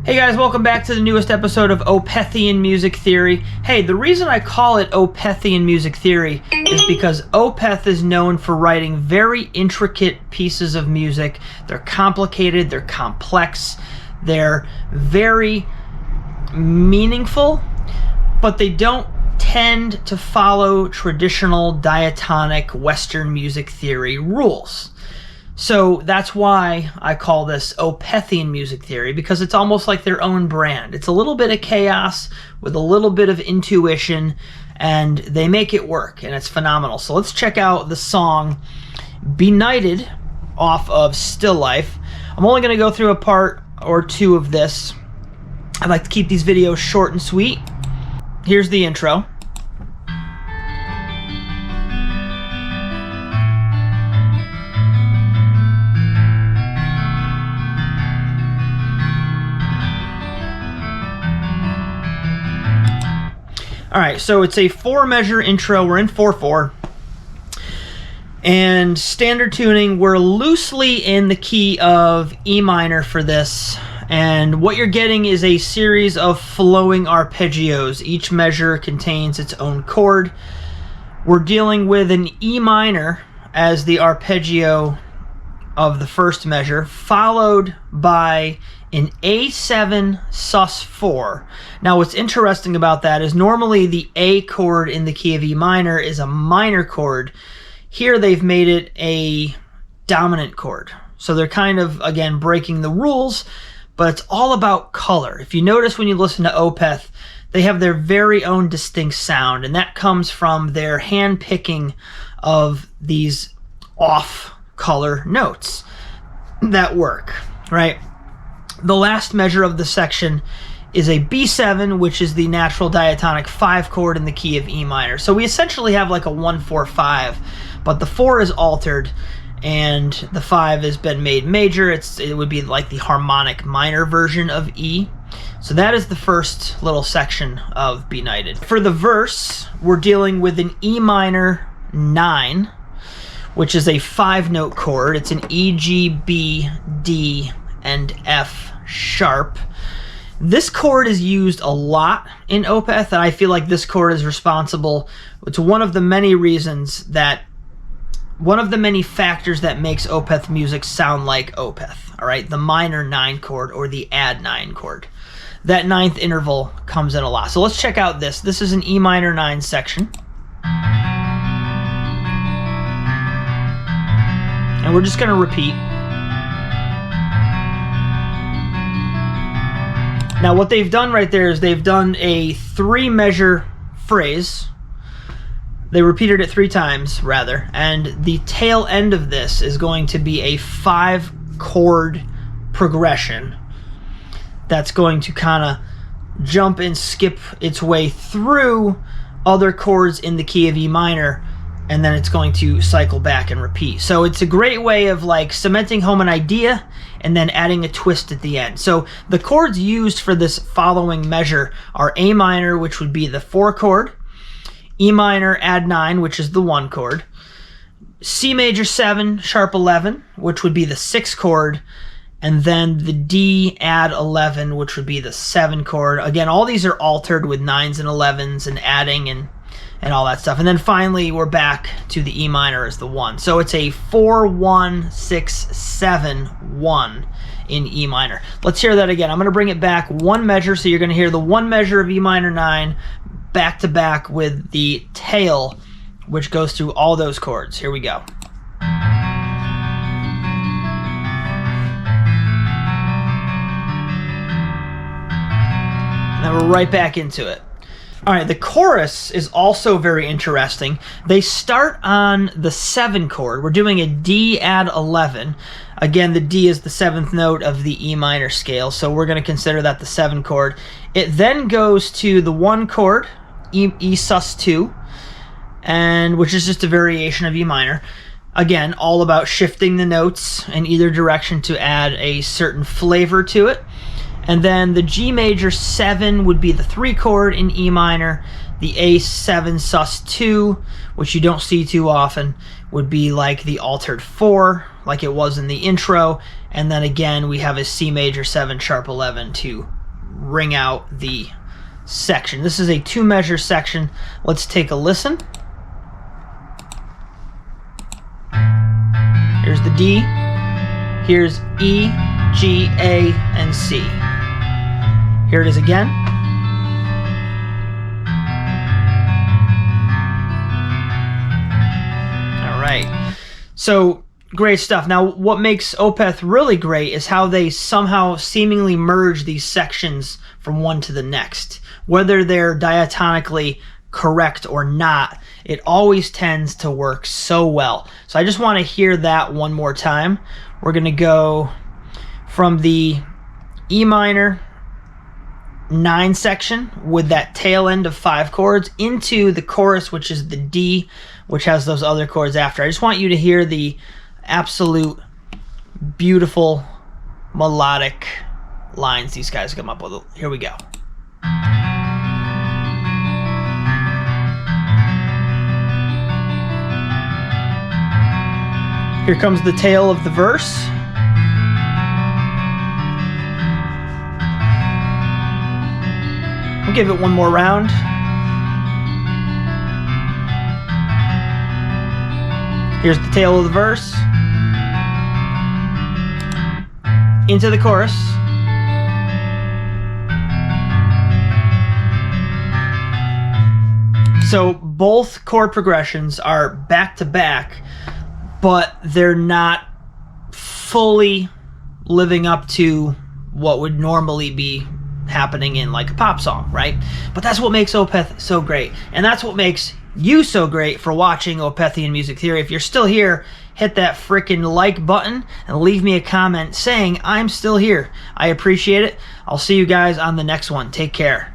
Hey guys, welcome back to the newest episode of OPETHian Music Theory. Hey, the reason I call it OPETHian Music Theory is because OPETH is known for writing very intricate pieces of music. They're complicated, they're complex, they're very meaningful, but they don't tend to follow traditional diatonic Western music theory rules. So that's why I call this OPETHian Music Theory, because it's almost like their own brand. It's a little bit of chaos with a little bit of intuition, and they make it work, and it's phenomenal. So let's check out the song Benighted off of Still Life. I'm only going to go through a part or two of this. I like to keep these videos short and sweet. Here's the intro. Alright, so it's a 4-measure intro. We're in 4/4. And standard tuning, we're loosely in the key of E minor for this. And what you're getting is a series of flowing arpeggios. Each measure contains its own chord. We're dealing with an E minor as the arpeggio of the first measure, followed by an A7 sus4. Now what's interesting about that is normally the A chord in the key of E minor is a minor chord. Here they've made it a dominant chord. So they're kind of, again, breaking the rules, but it's all about color. If you notice when you listen to OPETH, they have their very own distinct sound, and that comes from their hand-picking of these off-color notes that work, right? The last measure of the section is a B7, which is the natural diatonic 5 chord in the key of E minor. So we essentially have like a 1-4-5, but the 4 is altered and the 5 has been made major. It would be like the harmonic minor version of E. So that is the first little section of Benighted. For the verse, we're dealing with an E minor 9, which is a 5-note chord. It's an E, G, B, D, and F sharp. This chord is used a lot in OPETH, and I feel like this chord is responsible. It's one of the many reasons that, one of the many factors that makes OPETH music sound like OPETH, all right? The minor 9 chord or the add 9 chord. That 9th interval comes in a lot. So let's check out this. This is an E minor 9 section. And we're just going to repeat. Now what they've done right there is they've done a 3-measure phrase. They repeated it 3 times, rather, and the tail end of this is going to be a 5-chord progression that's going to kind of jump and skip its way through other chords in the key of E minor, and then it's going to cycle back and repeat. So it's a great way of like cementing home an idea and then adding a twist at the end. So the chords used for this following measure are A minor, which would be the 4 chord, E minor add 9, which is the 1 chord, C major 7 sharp 11, which would be the 6 chord, and then the D add 11, which would be the 7 chord. Again, all these are altered with 9s and 11s and adding and all that stuff. And then finally, we're back to the E minor as the 1. So it's a 4-1-6-7-1 in E minor. Let's hear that again. I'm going to bring it back 1 measure, so you're going to hear the 1 measure of E minor 9 back to back with the tail, which goes through all those chords. Here we go. And then we're right back into it. All right, the chorus is also very interesting. They start on the 7 chord. We're doing a D add 11. Again, the D is the 7th note of the E minor scale, so we're going to consider that the 7 chord. It then goes to the 1 chord, E sus2, and which is just a variation of E minor. Again, all about shifting the notes in either direction to add a certain flavor to it. And then the G major 7 would be the 3 chord in E minor. The A7 sus2, which you don't see too often, would be like the altered 4, like it was in the intro. And then again, we have a C major 7 sharp 11 to ring out the section. This is a 2-measure section. Let's take a listen. Here's the D. Here's E, G, A, and C. Here it is again. All right. So great stuff. Now, what makes OPETH really great is how they somehow seemingly merge these sections from one to the next. Whether they're diatonically correct or not, it always tends to work so well. So I just want to hear that one more time. We're going to go from the E minor 9 section with that tail end of 5 chords into the chorus, which is the D, which has those other chords after. I just want you to hear the absolute beautiful melodic lines these guys come up with. Here we go. Here comes the tail of the verse. We'll give it one more round. Here's the tail of the verse. Into the chorus. So both chord progressions are back to back, but they're not fully living up to what would normally be happening in like a pop song, right? But that's what makes OPETH so great. And that's what makes you so great for watching Opethian Music Theory. If you're still here, hit that freaking like button and leave me a comment saying I'm still here. I appreciate it. I'll see you guys on the next one. Take care.